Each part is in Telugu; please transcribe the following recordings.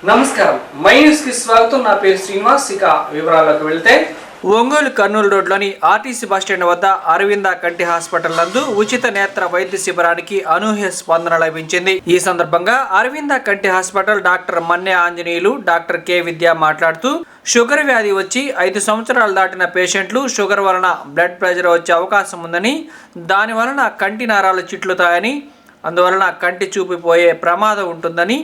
నమస్కారం, మై న్యూస్ కి స్వాగతం. నా పేరు శ్రీనివాస్. ఇక వివరాల్లోకి వెళ్తే, ఒంగోలు కర్నూలు రోడ్లోని ఆర్టీసీ బస్టాండ్ వద్ద అరవింద కంటి హాస్పిటల్ నందు ఉచిత నేత్ర వైద్య శిబిరానికి అనూహ్య స్పందన లభించింది. ఈ సందర్భంగా అరవింద కంటి hospital doctor Manne Anjaneyulu, doctor K Vidya మాట్లాడుతూ, షుగర్ వ్యాధి వచ్చి 5 సంవత్సరాలు దాటిన పేషెంట్లు షుగర్ వలన బ్లడ్ ప్రెషర్ వచ్చే అవకాశం ఉందని, దాని వలన కంటి నరాలు చిట్లుతాయని, అందువలన కంటి చూపిపోయే ప్రమాదం ఉంటుందని,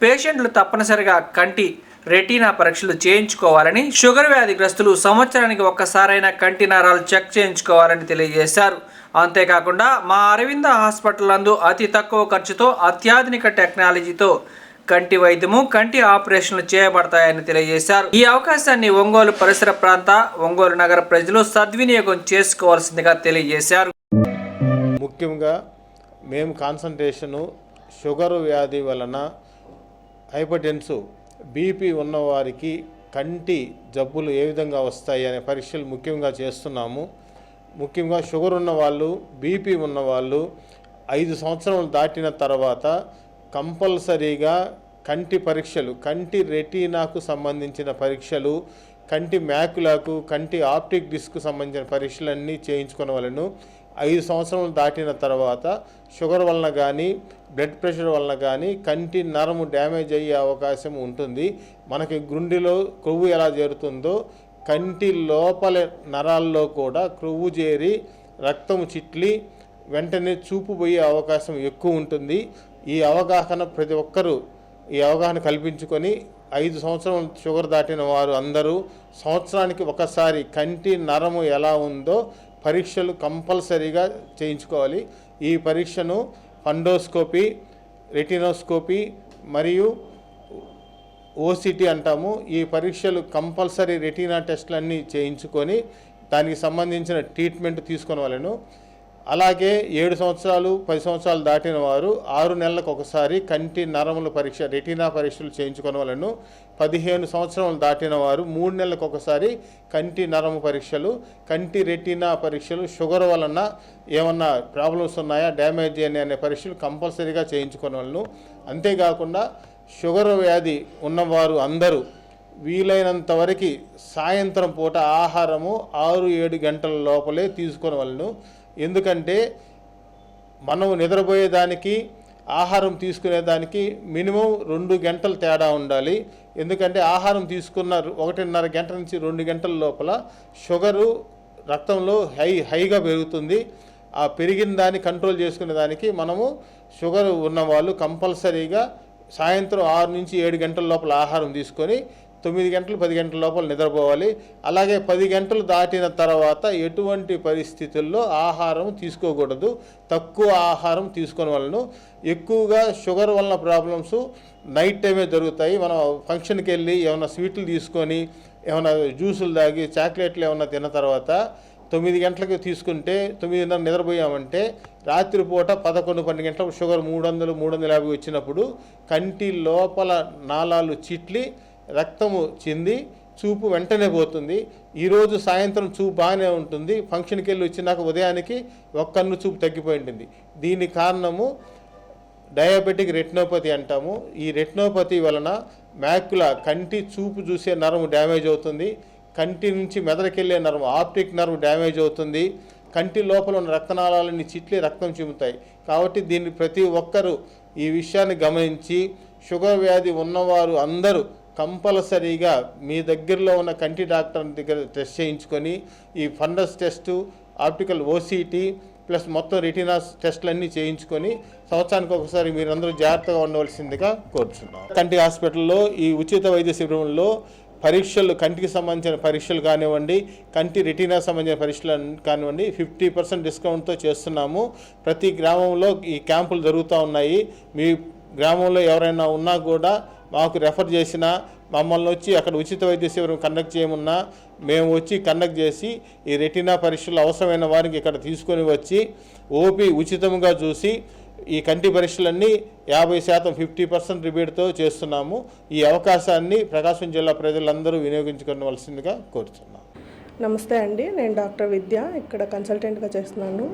పేషెంట్లు తప్పనిసరిగా కంటి రెటీనా పరీక్షలు చేయించుకోవాలని, షుగర్ వ్యాధిగ్రస్తులు సంవత్సరానికి ఒక్కసారైనా కంటి నరాలు చెక్ చేయించుకోవాలని తెలియజేశారు. అంతేకాకుండా మా అరవింద హాస్పిటల్ నందు అతి తక్కువ ఖర్చుతో అత్యాధునిక టెక్నాలజీతో కంటి వైద్యము, కంటి ఆపరేషన్లు చేయబడతాయని తెలియజేశారు. ఈ అవకాశాన్ని ఒంగోలు పరిసర ప్రాంత, ఒంగోలు నగర ప్రజలు సద్వినియోగం చేసుకోవాల్సిందిగా తెలియజేశారు. ముఖ్యంగా మేము కాన్సంట్రేషను షుగర్ వ్యాధి వలన, హైపర్టెన్సివ్ బీపీ ఉన్నవారికి కంటి జబ్బులు ఏ విధంగా వస్తాయి అనే పరీక్షలు ముఖ్యంగా చేస్తున్నాము. ముఖ్యంగా షుగర్ ఉన్నవాళ్ళు, బీపీ ఉన్నవాళ్ళు 5 సంవత్సరాలు దాటిన తర్వాత కంపల్సరీగా కంటి పరీక్షలు, కంటి రెటీనాకు సంబంధించిన పరీక్షలు, కంటి మ్యాకులకు, కంటి ఆప్టిక్ డిస్క్ సంబంధించిన పరీక్షలన్నీ చేయించుకోవాలను. 5 సంవత్సరాలు దాటిన తర్వాత షుగర్ వలన కానీ, బ్లడ్ ప్రెషర్ వలన కానీ కంటి నరము డ్యామేజ్ అయ్యే అవకాశం ఉంటుంది. మనకి గుండెలో కొవ్వు ఎలా చేరుతుందో కంటి లోపల నరాల్లో కూడా కొవ్వు చేరి రక్తం చిట్లి వెంటనే చూపు పోయే అవకాశం ఎక్కువ ఉంటుంది. ఈ అవగాహన ప్రతి ఒక్కరూ ఈ అవగాహన కల్పించుకొని 5 సంవత్సరం షుగర్ దాటిన వారు అందరూ సంవత్సరానికి ఒకసారి కంటి నరము ఎలా ఉందో పరీక్షలు కంపల్సరీగా చేయించుకోవాలి. ఈ పరీక్షను ఫండోస్కోపీ, రెటినోస్కోపీ మరియు ఓసిటీ అంటాము. ఈ పరీక్షలు కంపల్సరీ రెటీనా టెస్టులన్నీ చేయించుకొని దానికి సంబంధించిన ట్రీట్మెంట్ తీసుకోవాలను. అలాగే 7 సంవత్సరాలు 10 సంవత్సరాలు దాటిన వారు 6 నెలలకు ఒకసారి కంటి నరముల పరీక్ష, రెటీనా పరీక్షలు చేయించుకోవాలను. 15 సంవత్సరాలు దాటిన వారు 3 నెలలకు ఒకసారి కంటి నరము పరీక్షలు, కంటి రెటీనా పరీక్షలు, షుగర్ వలన ఏమన్నా ప్రాబ్లమ్స్ ఉన్నాయా, డ్యామేజ్ అనే పరీక్షలు కంపల్సరీగా చేయించుకోవాలను. అంతేకాకుండా షుగర్ వ్యాధి ఉన్నవారు అందరూ వీలైనంత వరకు సాయంత్రం పూట ఆహారము 6-7 గంటల లోపలే తీసుకోవాలను. ఎందుకంటే మనం నిద్రపోయేదానికి, ఆహారం తీసుకునేదానికి మినిమం 2 గంటలు తేడా ఉండాలి. ఎందుకంటే ఆహారం తీసుకున్న 1.5 గంటల నుంచి 2 గంటల లోపల షుగరు రక్తంలో హైగా పెరుగుతుంది. ఆ పెరిగిన దాన్ని కంట్రోల్ చేసుకునే దానికి మనము షుగర్ ఉన్నవాళ్ళు కంపల్సరీగా సాయంత్రం 6 నుంచి 7 గంటల లోపల ఆహారం తీసుకొని 9 గంటలు 10 గంటల లోపల నిద్రపోవాలి. అలాగే 10 గంటలు దాటిన తర్వాత ఎటువంటి పరిస్థితుల్లో ఆహారం తీసుకోకూడదు, తక్కువ ఆహారం తీసుకునే వాళ్ళను. ఎక్కువగా షుగర్ వలన ప్రాబ్లమ్స్ నైట్ టైమే జరుగుతాయి. మనం ఫంక్షన్కి వెళ్ళి ఏమైనా స్వీట్లు తీసుకొని, ఏమైనా జ్యూసులు తాగి, చాక్లెట్లు ఏమైనా తిన్న తర్వాత 9 గంటలకు తీసుకుంటే 9:30 నిద్రపోయామంటే రాత్రిపూట 11-12 గంటలకు షుగర్ 300-350 వచ్చినప్పుడు కంటి లోపల నాళాలు చిట్లి రక్తము చెంది చూపు వెంటనే పోతుంది. ఈరోజు సాయంత్రం చూపు బాగానే ఉంటుంది, ఫంక్షన్కి వెళ్ళి వచ్చినాక ఉదయానికి ఒక కన్ను చూపు తగ్గిపోయి ఉంటుంది. దీని కారణము డయాబెటిక్ రెటినోపతి అంటాము. ఈ రెటినోపతి వలన మ్యాకులా కంటి చూపు చూసే నరము డ్యామేజ్ అవుతుంది. కంటి నుంచి మెదడుకెళ్ళే నరము, ఆప్టిక్ నర్వ్ డ్యామేజ్ అవుతుంది. కంటి లోపల ఉన్న రక్తనాళాలన్నీ చిట్లి రక్తం చిమ్ముతాయి. కాబట్టి దీన్ని ప్రతి ఒక్కరూ ఈ విషయాన్ని గమనించి షుగర్ వ్యాధి ఉన్నవారు అందరూ కంపల్సరీగా మీ దగ్గరలో ఉన్న కంటి డాక్టర్ దగ్గర టెస్ట్ చేయించుకొని ఈ fundus test, optical OCT plus మొత్తం రెటీనాస్ టెస్టులన్నీ చేయించుకొని సంవత్సరానికి ఒకసారి మీరందరూ జాగ్రత్తగా ఉండవలసిందిగా కోరుచున్నాం. కంటి హాస్పిటల్లో ఈ ఉచిత వైద్య శిబిరంలో పరీక్షలు, కంటికి సంబంధించిన పరీక్షలు కానివ్వండి, కంటి రెటీనా సంబంధించిన పరీక్షలు కానివ్వండి 50% డిస్కౌంట్తో చేస్తున్నాము. ప్రతి గ్రామంలో ఈ క్యాంపులు జరుగుతూ ఉన్నాయి. మీ గ్రామంలో ఎవరైనా ఉన్నా కూడా మాకు రెఫర్ చేసినా, మమ్మల్ని వచ్చి అక్కడ ఉచిత వైద్య శిబిరం కండక్ట్ చేయమన్నా మేము వచ్చి కండక్ట్ చేసి ఈ రెటీనా పరీక్షలు అవసరమైన వారికి ఇక్కడ తీసుకొని వచ్చి ఓపీ ఉచితంగా చూసి ఈ కంటి పరీక్షలన్నీ 50% 50% రిబేట్తో చేస్తున్నాము. ఈ అవకాశాన్ని ప్రకాశం జిల్లా ప్రజలందరూ వినియోగించుకోవాల్సిందిగా కోరుతున్నాం. నమస్తే అండి, నేను డాక్టర్ విద్య ఇక్కడ కన్సల్టెంట్గా చేస్తున్నాను.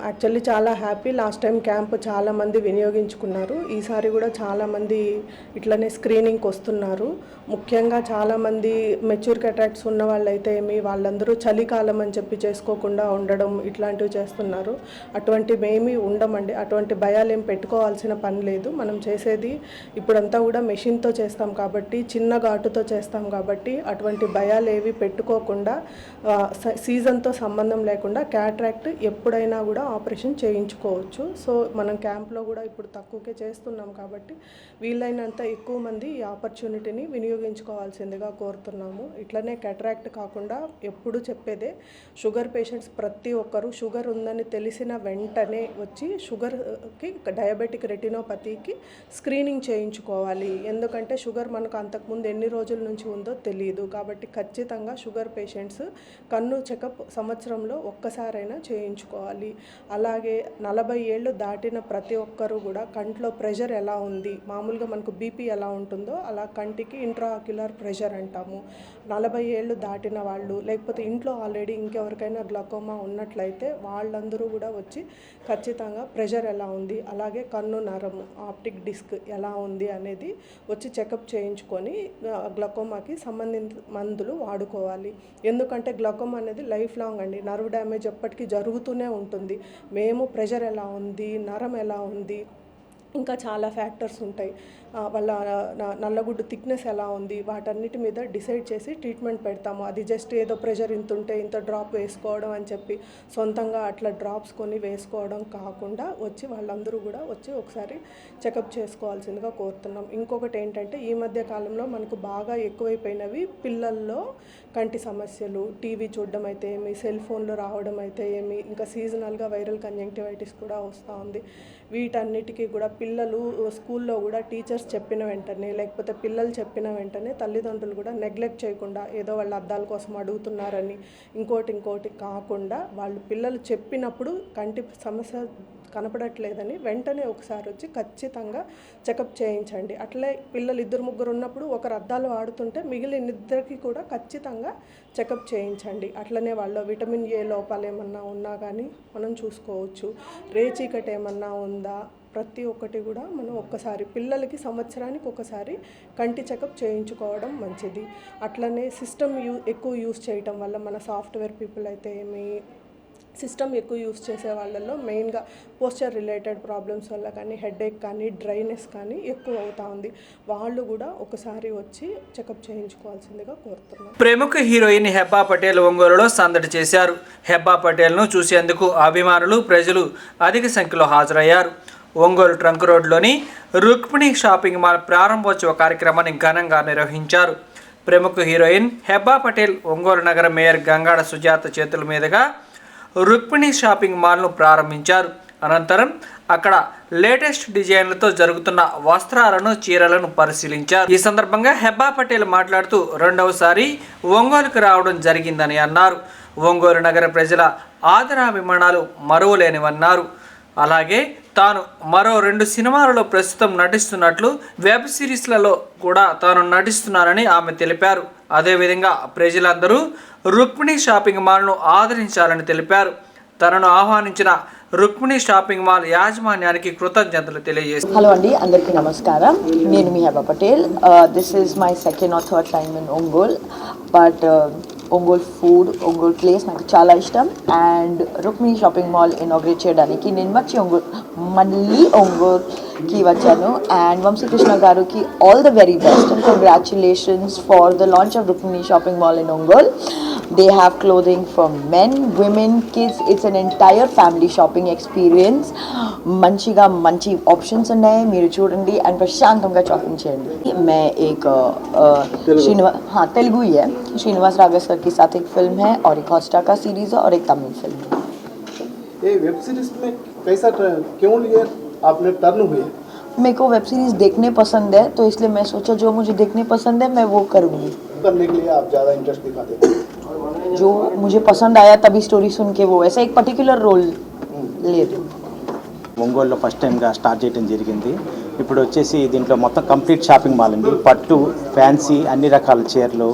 యాక్చువల్లీ చాలా హ్యాపీ. లాస్ట్ టైం క్యాంప్ చాలామంది వినియోగించుకున్నారు. ఈసారి కూడా చాలామంది ఇట్లనే స్క్రీనింగ్కి వస్తున్నారు. ముఖ్యంగా చాలామంది మెచ్యూర్ క్యాటరాక్ట్స్ ఉన్న వాళ్ళైతే వాళ్ళందరూ చలికాలం అని చెప్పి చేసుకోకుండా ఉండడం ఇట్లాంటివి చేస్తున్నారు. అటువంటివేమీ ఉండమండి. అటువంటి భయాలు ఏం పెట్టుకోవాల్సిన పని లేదు. మనం చేసేది ఇప్పుడంతా కూడా మెషిన్తో చేస్తాం కాబట్టి, చిన్న ఘాటుతో చేస్తాం కాబట్టి అటువంటి భయాలు ఏవి పెట్టుకోకుండా సీజన్తో సంబంధం లేకుండా క్యాటరాక్ట్ ఎప్పుడైనా కూడా ఆపరేషన్ చేయించుకోవచ్చు. సో మనం క్యాంప్లో కూడా ఇప్పుడు తక్కువకే చేస్తున్నాం కాబట్టి వీలైనంత ఎక్కువ మంది ఈ ఆపర్చునిటీని వినియోగించుకోవాల్సిందిగా కోరుతున్నాము. ఇట్లనే క్యాటరాక్ట్ కాకుండా ఎప్పుడు చెప్పేదే, షుగర్ పేషెంట్స్ ప్రతి ఒక్కరూ షుగర్ ఉందని తెలిసిన వెంటనే వచ్చి షుగర్కి, డయాబెటిక్ రెటినోపతికి స్క్రీనింగ్ చేయించుకోవాలి. ఎందుకంటే షుగర్ మనకు అంతకుముందు ఎన్ని రోజుల నుంచి ఉందో తెలియదు. కాబట్టి ఖచ్చితంగా షుగర్ పేషెంట్స్ కన్ను చెకప్ సంవత్సరంలో ఒక్కసారైనా చేయించుకోవాలి. అలాగే 40 ఏళ్ళు దాటిన ప్రతి ఒక్కరూ కూడా కంట్లో ప్రెషర్ ఎలా ఉంది, మామూలుగా మనకు బీపీ ఎలా ఉంటుందో అలా కంటికి ఇంట్రాక్యులర్ ప్రెషర్ అంటాము. 40 ఏళ్ళు దాటిన వాళ్ళు, లేకపోతే ఇంట్లో ఆల్రెడీ ఇంకెవరికైనా గ్లకోమా ఉన్నట్లయితే వాళ్ళందరూ కూడా వచ్చి ఖచ్చితంగా ప్రెషర్ ఎలా ఉంది, అలాగే కన్ను నరము, ఆప్టిక్ డిస్క్ ఎలా ఉంది అనేది వచ్చి చెకప్ చేయించుకొని గ్లకోమాకి సంబంధించిన మందులు వాడుకోవాలి. ఎందుకంటే గ్లకోమా అనేది లైఫ్ లాంగ్ అండి. నర్వ్ డ్యామేజ్ ఎప్పటికీ జరుగుతూనే ఉంటుంది. మేము ప్రెషర్ ఎలా ఉంది, నరం ఎలా ఉంది, ఇంకా చాలా ఫ్యాక్టర్స్ ఉంటాయి. వాళ్ళ నల్లగుడ్డు థిక్నెస్ ఎలా ఉంది, వాటన్నిటి మీద డిసైడ్ చేసి ట్రీట్మెంట్ పెడతాము. అది జస్ట్ ఏదో ప్రెషర్ ఇంత ఉంటే ఇంత డ్రాప్ వేసుకోవడం అని చెప్పి సొంతంగా అట్లా డ్రాప్స్ కొని వేసుకోవడం కాకుండా వచ్చి వాళ్ళందరూ కూడా వచ్చి ఒకసారి చెకప్ చేసుకోవాల్సిందిగా కోరుతున్నాం. ఇంకొకటి ఏంటంటే, ఈ మధ్య కాలంలో మనకు బాగా ఎక్కువైపోయినవి పిల్లల్లో కంటి సమస్యలు, టీవీ చూడడం అయితే ఏమి, సెల్ ఫోన్లో రావడం అయితే ఏమి, ఇంకా సీజనల్గా వైరల్ కంజంక్టివైటిస్ కూడా వస్తూ ఉంది. వీటన్నిటికీ కూడా పిల్లలు స్కూల్లో కూడా టీచర్స్ చెప్పిన వెంటనే, లేకపోతే పిల్లలు చెప్పిన వెంటనే తల్లిదండ్రులు కూడా నెగ్లెక్ట్ చేయకుండా ఏదో వాళ్ళ అద్దాల కోసం అడుగుతున్నారని ఇంకోటి కాకుండా, వాళ్ళు పిల్లలు చెప్పినప్పుడు కంటి సమస్య కనపడట్లేదని వెంటనే ఒకసారి వచ్చి ఖచ్చితంగా చెకప్ చేయించండి. అట్లే పిల్లలు 2-3 ఉన్నప్పుడు ఒకరు అద్దాలు వాడుతుంటే మిగిలిన ఇద్దరికి కూడా ఖచ్చితంగా చెకప్ చేయించండి. అట్లనే వాళ్ళు విటమిన్ ఏ లోపాలు ఏమన్నా ఉన్నా కానీ మనం చూసుకోవచ్చు. రేచీకటి ఏమన్నా ఉందా, ప్రతి ఒక్కటి కూడా మనం ఒక్కసారి పిల్లలకి సంవత్సరానికి ఒకసారి కంటి చెకప్ చేయించుకోవడం మంచిది. అట్లనే సిస్టమ్ ఎక్కువ యూస్ చేయటం వల్ల, మన సాఫ్ట్వేర్ పీపుల్ అయితే ఏమి, సిస్టమ్ ఎక్కువ యూస్ చేసే వాళ్ళల్లో మెయిన్గా పోస్చర్ రిలేటెడ్ ప్రాబ్లమ్స్ వల్ల కానీ, హెడేక్ కానీ, డ్రైనెస్ కానీ ఎక్కువ అవుతా ఉంది. వాళ్ళు కూడా ఒకసారి వచ్చి చెకప్ చేయించుకోవాల్సిందిగా కోరుతున్నాం. ప్రముఖ హీరోయిన్ హెబ్బా పటేల్ ఒంగోలులో సందడి చేశారు. హెబ్బా పటేల్ను చూసేందుకు అభిమానులు, ప్రజలు అధిక సంఖ్యలో హాజరయ్యారు. ఒంగోలు ట్రంక్ రోడ్లోని రుక్మిణి షాపింగ్ మాల్ ప్రారంభోత్సవ కార్యక్రమాన్ని ఘనంగా నిర్వహించారు. ప్రముఖ హీరోయిన్ హెబ్బా పటేల్ ఒంగోలు నగర మేయర్ గంగాడ సుజాత చేతుల మీదుగా రుక్మిణి షాపింగ్ మాల్ను ప్రారంభించారు. అనంతరం అక్కడ లేటెస్ట్ డిజైన్లతో జరుగుతున్న వస్త్రాలను, చీరలను పరిశీలించారు. ఈ సందర్భంగా హెబ్బా పటేల్ మాట్లాడుతూ రెండవసారి ఒంగోలుకు రావడం జరిగిందని అన్నారు. ఒంగోలు నగర ప్రజల ఆదరాభిమానాలు మరువలేనివన్నారు. అలాగే తాను మరో 2 సినిమాలలో ప్రస్తుతం నటిస్తున్నట్లు, వెబ్ సిరీస్లలో కూడా తాను నటిస్తున్నానని ఆమె తెలిపారు. అదేవిధంగా ప్రజలందరూ రుక్మిణి షాపింగ్ మాల్ను ఆదరించాలని తెలిపారు. తనను ఆహ్వానించిన రుక్మిణి షాపింగ్ మాల్ యాజమాన్యానికి కృతజ్ఞతలు తెలియజేశారు. హలో అండి, అందరికీ నమస్కారం. నేను మీ Hebba Patel. This is my second or third time in Ongole. But Ongole food, Ongole place నాకు చాలా ఇష్టం. And Rukmini shopping mall inaugurate చేయడానికి నేను మళ్ళీ ఒంగోల్కి వచ్చాను. అండ్ వంశీకృష్ణ గారికి all the very best and congratulations for the launch of Rukmini shopping mall in Ongole. They have clothing for men, women, kids. It's an entire family shopping experience. మంచిగా మంచి ఆప్షన్స్ ఉన్నాయి, మీరు చూడండి అండ్ ప్రశాంతంగా షాపింగ్ చేయండి. मैं एक तेलुगु ही है, श्रीनिवास रागेश्वर के साथ एक फिल्म है और एक हॉटस्टार का सीरीज है और एक तमिल फिल्म है. ये वेब सीरीज में कैसा क्यों लिए आपने टर्न हुए? मेरे को वेब सीरीज देखने पसंद है, तो इसलिए मैं सोचा जो मुझे देखने पसंद है मैं वो करूँगी. करने के लिए आप ज़्यादा इंटरेस्ट दिखाते हैं? जो मुझे पसंद आया तभी स्टोरी सुन के वो ऐसा एक पर्टिकुलर रोल ले दूँ. ఒంగోలులో ఫస్ట్ టైంగా స్టార్ట్ చేయడం జరిగింది. ఇప్పుడు వచ్చేసి దీంట్లో మొత్తం కంప్లీట్ షాపింగ్ మాల్ అండి. పట్టు, ఫ్యాన్సీ, అన్ని రకాల చీరలు,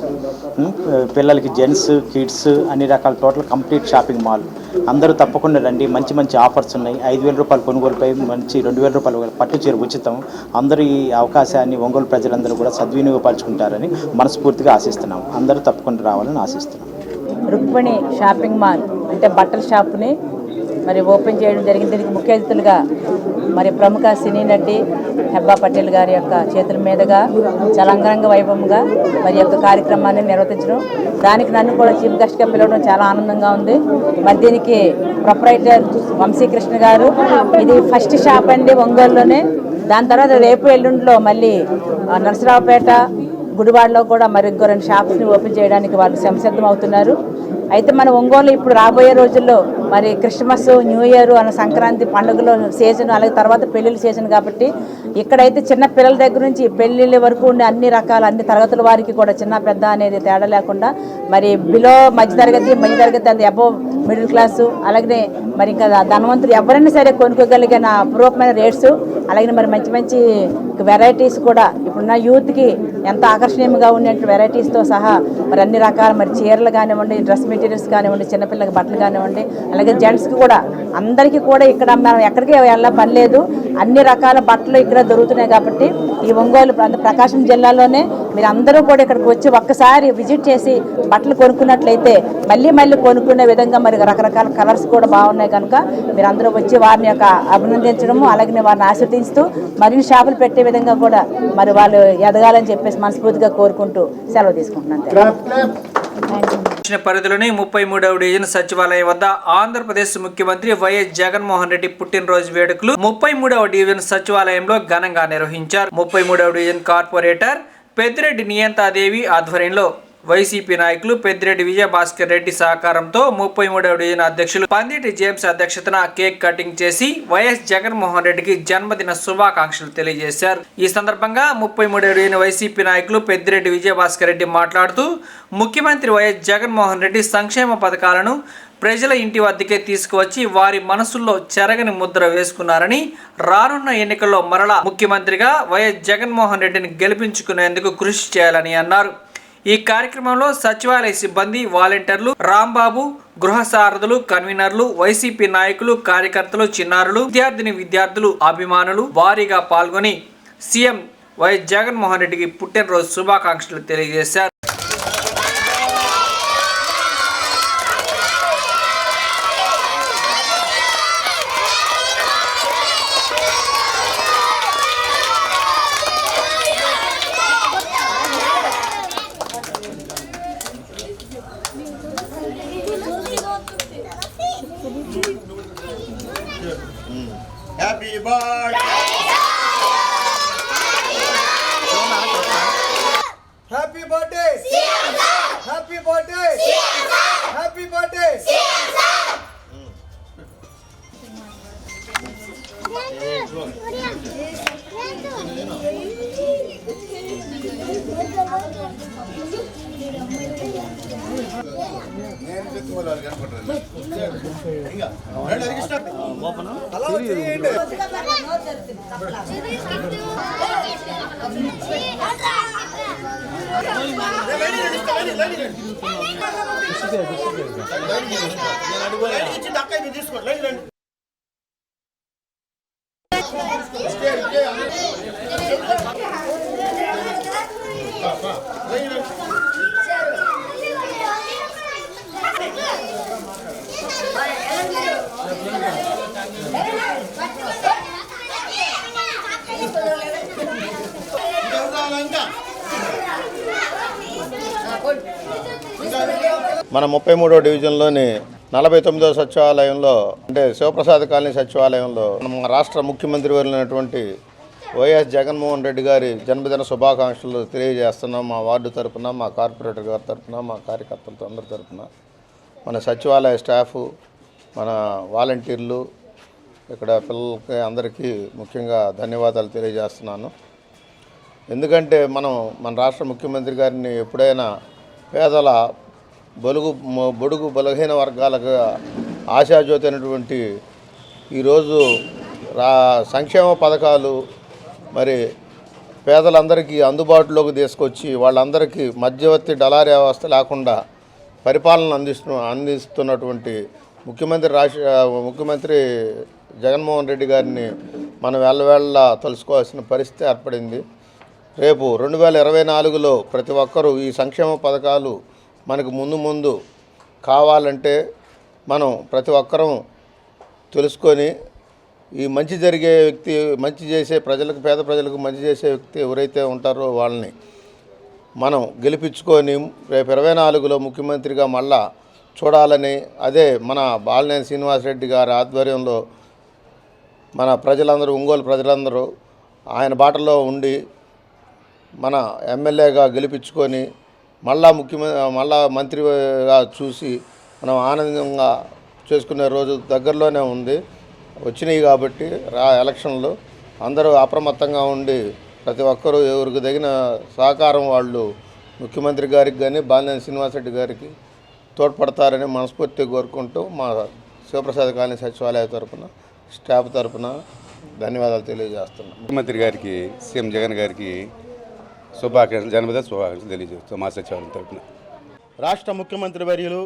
పిల్లలకి జెంట్స్, కిడ్స్ అన్ని రకాల టోటల్ కంప్లీట్ షాపింగ్ మాల్. అందరూ తప్పకుండా రండి. మంచి మంచి ఆఫర్స్ ఉన్నాయి. 5,000 రూపాయల కొనుగోలుపై మంచి 2,000 రూపాయల పట్టు చీర ఉచితం. అందరూ ఈ అవకాశాన్ని ఒంగోలు ప్రజలందరూ కూడా సద్వినియోగపరచుకుంటారని మనస్ఫూర్తిగా ఆశిస్తున్నాం. అందరూ తప్పకుండా రావాలని ఆశిస్తున్నాం. రుక్మిణి షాపింగ్ మాల్ అంటే బట్టల షాప్ని మరి ఓపెన్ చేయడం జరిగింది. దీనికి ముఖ్య అతిథులుగా మరి ప్రముఖ సినీ నటి హెబ్బా పటేల్ గారి యొక్క చేతుల మీదుగా చాలా అంగరంగ వైభవంగా మరి యొక్క కార్యక్రమాన్ని నిర్వర్తించడం, దానికి నన్ను కూడా చీఫ్ గెస్ట్గా పిలవడం చాలా ఆనందంగా ఉంది. మరి దీనికి ప్రొపరైటర్ వంశీకృష్ణ గారు, ఇది ఫస్ట్ షాప్ అండి ఒంగోలులోనే. దాని తర్వాత రేపు ఎల్లుండిలో మళ్ళీ నరసరావుపేట, గుడివాడలో కూడా మరి ఇంకో 2 షాప్స్ని ఓపెన్ చేయడానికి వాళ్ళు సంసిద్ధం అవుతున్నారు. అయితే మన ఒంగోలు ఇప్పుడు రాబోయే రోజుల్లో మరి క్రిస్మస్, న్యూ ఇయర్ అన్న సంక్రాంతి పండుగలో సీజన్, అలాగే తర్వాత పెళ్ళిళ్ళ సీజన్ కాబట్టి ఇక్కడైతే చిన్న పిల్లల దగ్గర నుంచి పెళ్ళిళ్ళ వరకు ఉండే అన్ని రకాల అన్ని తరగతుల వారికి కూడా చిన్న పెద్ద అనేది తేడా లేకుండా మరి బిలో మధ్యతరగతి అండ్ అబోవ్ మిడిల్ క్లాసు, అలాగే మరి ఇంకా ధనవంతులు ఎవరైనా సరే కొనుక్కోగలిగిన అపూర్వమైన రేట్స్, అలాగే మరి మంచి మంచి వెరైటీస్ కూడా ఇప్పుడున్న యూత్కి ఎంత ఆకర్షణీయంగా ఉండే వెరైటీస్తో సహా మరి అన్ని రకాల మరి చీరలు కానివ్వండి, డ్రెస్ మెటీరియల్స్ కానివ్వండి, చిన్నపిల్లలకి బట్టలు కానివ్వండి, అలాగే జెంట్స్కి కూడా అందరికీ కూడా ఇక్కడ మనం ఎక్కడికి వెళ్ళే పని లేదు. అన్ని రకాల బట్టలు ఇక్కడ దొరుకుతున్నాయి కాబట్టి ఈ ఒంగోలు ప్రకాశం జిల్లాలోనే మీరు అందరూ కూడా ఇక్కడికి వచ్చి ఒక్కసారి విజిట్ చేసి బట్టలు కొనుక్కున్నట్లయితే మళ్ళీ కొనుక్కునే విధంగా మరి రకరకాల కలర్స్ కూడా బాగున్నాయి కనుక మీరు అందరూ వచ్చి వారిని యొక్క అభినందించడము, అలాగే వారిని ఆశీర్వదిస్తూ మరిన్ని షాపులు పెట్టే విధంగా కూడా మరి వాళ్ళు ఎదగాలని చెప్పేసి మనస్ఫూర్తిగా కోరుకుంటూ సెలవు తీసుకుంటున్నాను. పరిధిలోని 33వ డివిజన్ సచివాలయం వద్ద ఆంధ్రప్రదేశ్ ముఖ్యమంత్రి వైఎస్ జగన్మోహన్ రెడ్డి పుట్టినరోజు వేడుకలు 33వ డివిజన్ సచివాలయంలో ఘనంగా నిర్వహించారు. 33వ డివిజన్ కార్పొరేటర్ పెద్దిరెడ్డి నియంతాదేవి ఆధ్వర్యంలో వైసీపీ నాయకులు పెద్దిరెడ్డి విజయభాస్కర్ రెడ్డి సహకారంతో 33వ డివిజన్ అధ్యక్షులు పందిటి జేమ్స్ అధ్యక్షతన కేక్ కటింగ్ చేసి వైఎస్ జగన్మోహన్ రెడ్డికి జన్మదిన శుభాకాంక్షలు తెలియజేశారు. ఈ సందర్భంగా 33వ డివిజన్ వైసీపీ నాయకులు పెద్దిరెడ్డి విజయభాస్కర్ రెడ్డి మాట్లాడుతూ ముఖ్యమంత్రి వైఎస్ జగన్మోహన్ రెడ్డి సంక్షేమ పథకాలను ప్రజల ఇంటి వద్దకే తీసుకువచ్చి వారి మనసుల్లో చెరగని ముద్ర వేసుకున్నారని, రానున్న ఎన్నికల్లో మరలా ముఖ్యమంత్రిగా వైఎస్ జగన్మోహన్ రెడ్డిని గెలిపించుకునేందుకు కృషి చేయాలని అన్నారు. ఈ కార్యక్రమంలో సచివాలయ సిబ్బంది, వాలంటీర్లు, రాంబాబు, గృహ సారథులు, కన్వీనర్లు, వైసీపీ నాయకులు, కార్యకర్తలు, చిన్నారులు, విద్యార్థులు, అభిమానులు భారీగా పాల్గొని సీఎం వైఎస్ జగన్మోహన్ రెడ్డికి పుట్టినరోజు శుభాకాంక్షలు తెలియజేశారు. Happy birthday! Happy birthday! Happy birthday! Happy birthday! మన 33వ డివిజన్లోని 49వ సచివాలయంలో అంటే శివప్రసాద్ కాలనీ సచివాలయంలో మన రాష్ట్ర ముఖ్యమంత్రి వర్యులైనటువంటి వైఎస్ జగన్మోహన్ రెడ్డి గారి జన్మదిన శుభాకాంక్షలు తెలియజేస్తున్నాం. మా వార్డు తరపున, మా కార్పొరేటర్ గారి తరపున, మా కార్యకర్తలతో అందరి తరపున, మన సచివాలయ స్టాఫు, మన వాలంటీర్లు, ఇక్కడ పిల్లలకి అందరికీ ముఖ్యంగా ధన్యవాదాలు తెలియజేస్తున్నాను. ఎందుకంటే మన రాష్ట్ర ముఖ్యమంత్రి గారిని ఎప్పుడైనా పేదల బడుగు బలహీన వర్గాలకు ఆశాజ్యోతి అయినటువంటి ఈరోజు సంక్షేమ పథకాలు మరి పేదలందరికీ అందుబాటులోకి తీసుకొచ్చి వాళ్ళందరికీ మధ్యవర్తి డలారీ వ్యవస్థ లేకుండా పరిపాలన అందిస్తున్నటువంటి ముఖ్యమంత్రి జగన్మోహన్ రెడ్డి గారిని మనం వెళ్ళవేళ్ళ తలుసుకోవాల్సిన పరిస్థితి ఏర్పడింది. రేపు 2024లో ప్రతి ఒక్కరూ ఈ సంక్షేమ పథకాలు మనకు ముందు కావాలంటే మనం ప్రతి ఒక్కరం తెలుసుకొని ఈ మంచి జరిగే వ్యక్తి, మంచి చేసే ప్రజలకు, పేద ప్రజలకు మంచి చేసే వ్యక్తి ఎవరైతే ఉంటారో వాళ్ళని మనం గెలిపించుకొని రేపు 24లో ముఖ్యమంత్రిగా మళ్ళా చూడాలని, అదే మన బాలినేని శ్రీనివాసరెడ్డి గారి ఆధ్వర్యంలో మన ప్రజలందరూ, ఒంగోలు ప్రజలందరూ ఆయన బాటలో ఉండి మన ఎమ్మెల్యేగా గెలిపించుకొని మళ్ళా మంత్రిగా చూసి మనం ఆనందంగా చేసుకునే రోజు దగ్గరలోనే ఉంది, వచ్చినాయి. కాబట్టి ఎలక్షన్లో అందరూ అప్రమత్తంగా ఉండి ప్రతి ఒక్కరూ ఎవరికి తగిన సహకారం వాళ్ళు ముఖ్యమంత్రి గారికి కానీ బాలినేని శ్రీనివాసరెడ్డి గారికి తోడ్పడతారని మనస్ఫూర్తిగా కోరుకుంటూ మా శివప్రసాద్ కాలనీ సచివాలయ తరఫున, స్టాఫ్ తరఫున ధన్యవాదాలు తెలియజేస్తున్నాం. ముఖ్యమంత్రి గారికి, సీఎం జగన్ గారికి జన్మదిన శుభాకాంక్షలు తెలియజేస్తాం మా సచివాలయం తరఫున. రాష్ట్ర ముఖ్యమంత్రి వర్యులు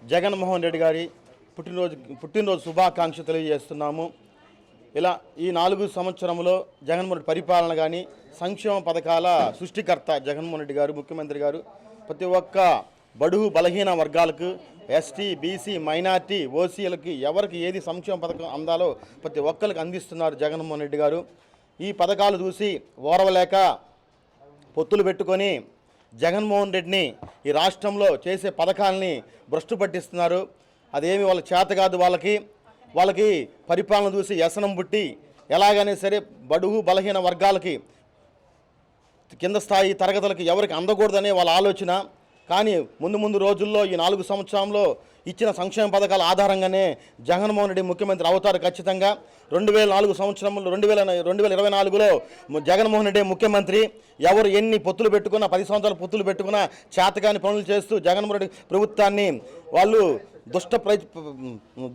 జగన్మోహన్ రెడ్డి గారి పుట్టినరోజు శుభాకాంక్షలు తెలియజేస్తున్నాము. ఇలా ఈ 4 సంవత్సరంలో జగన్మోహన్ రెడ్డి పరిపాలన కానీ, సంక్షేమ పథకాల సృష్టికర్త జగన్మోహన్ రెడ్డి గారు, ముఖ్యమంత్రి గారు ప్రతి ఒక్క బడుగు బలహీన వర్గాలకు, ఎస్టీ, బీసీ, మైనార్టీ, ఓసీలకి ఎవరికి ఏది సంక్షేమ పథకం అందాలో ప్రతి ఒక్కరికి అందిస్తున్నారు జగన్మోహన్ రెడ్డి గారు. ఈ పథకాలు చూసి ఓర్వలేక పొత్తులు పెట్టుకొని జగన్మోహన్ రెడ్డిని ఈ రాష్ట్రంలో చేసే పథకాలని భ్రష్టు పట్టిస్తున్నారు. అదేమి వాళ్ళ చేత కాదు. వాళ్ళకి పరిపాలన చూసి వ్యసనం పుట్టి ఎలాగైనా సరే బడుగు బలహీన వర్గాలకి, కింద స్థాయి తరగతులకి ఎవరికి అందకూడదనే వాళ్ళ ఆలోచన. కానీ ముందు రోజుల్లో ఈ 4 సంవత్సరంలో ఇచ్చిన సంక్షేమ పథకాల ఆధారంగానే జగన్మోహన్ రెడ్డి ముఖ్యమంత్రి అవుతారు ఖచ్చితంగా. 2004 సంవత్సరంలో 2024లో జగన్మోహన్ రెడ్డి ముఖ్యమంత్రి. ఎవరు ఎన్ని పొత్తులు పెట్టుకున్నా, 10 సంవత్సరాలు పొత్తులు పెట్టుకున్నా చేతకాని పనులు చేస్తూ జగన్మోహన్ రెడ్డి ప్రభుత్వాన్ని వాళ్ళు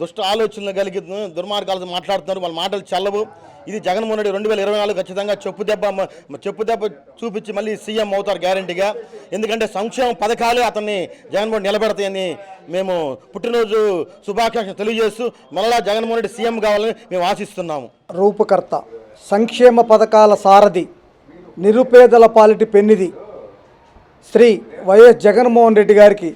దుష్ట ఆలోచనలు కలిగి దుర్మార్గాలు మాట్లాడుతున్నారు. వాళ్ళ మాటలు చల్లవు. ఇది జగన్మోహన్ రెడ్డి 2024 ఖచ్చితంగా చెప్పు దెబ్బ చూపించి మళ్ళీ సీఎం అవుతారు గ్యారంటీగా. ఎందుకంటే సంక్షేమ పథకాలు అతన్ని జగన్మోహన్ నిలబెడతాయని మేము పుట్టినరోజు శుభాకాంక్షలు తెలియజేస్తూ మళ్ళా జగన్మోహన్ రెడ్డి సీఎం కావాలని మేము ఆశిస్తున్నాము. రూపకర్త, సంక్షేమ పథకాల సారథి, నిరుపేదల పాలిటి పెన్నిది శ్రీ వైఎస్ జగన్మోహన్ రెడ్డి గారికి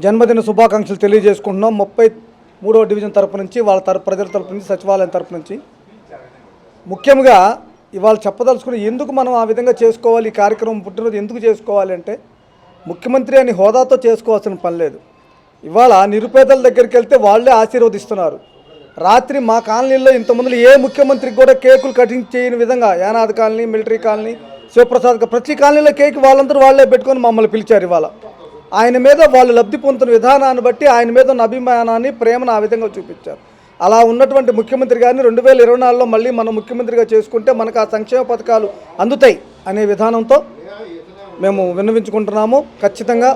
జన్మదిన శుభాకాంక్షలు తెలియజేసుకుంటున్నాం. 33వ డివిజన్ తరపు నుంచి, వాళ్ళ ప్రజల తరపు నుంచి, సచివాలయం తరపు నుంచి. ముఖ్యంగా ఇవాళ చెప్పదలుచుకుని ఎందుకు మనం ఆ విధంగా చేసుకోవాలి, ఈ కార్యక్రమం పుట్టినరోజు ఎందుకు చేసుకోవాలి అంటే, ముఖ్యమంత్రి అని హోదాతో చేసుకోవాల్సిన పని లేదు. ఇవాళ నిరుపేదల దగ్గరికి వెళ్తే వాళ్ళే ఆశీర్వదిస్తున్నారు. రాత్రి మా కాలనీలో ఇంతమంది ఏ ముఖ్యమంత్రికి కూడా కేకులు కటింగ్ చేయని విధంగా, Yanadi colony, military colony, Shivaprasad, ప్రతి కాలనీలో కేక్ వాళ్ళందరూ వాళ్ళే పెట్టుకొని మమ్మల్ని పిలిచారు. ఇవాళ ఆయన మీద వాళ్ళు లబ్ధి పొందుతున్న విధానాన్ని బట్టి ఆయన మీద ఉన్న అభిమానాన్ని, ప్రేమను ఆ విధంగా చూపించారు. అలా ఉన్నటువంటి ముఖ్యమంత్రి గారిని 2024లో మళ్ళీ మనం ముఖ్యమంత్రిగా చేసుకుంటే మనకు ఆ సంక్షేమ పథకాలు అందుతాయి అనే విధానంతో మేము విన్నవించుకుంటున్నాము. ఖచ్చితంగా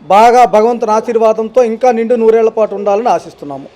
బాగా భగవంతుని ఆశీర్వాదంతో ఇంకా నిండు 100 ఏళ్ల పాటు ఉండాలని ఆశిస్తున్నాము.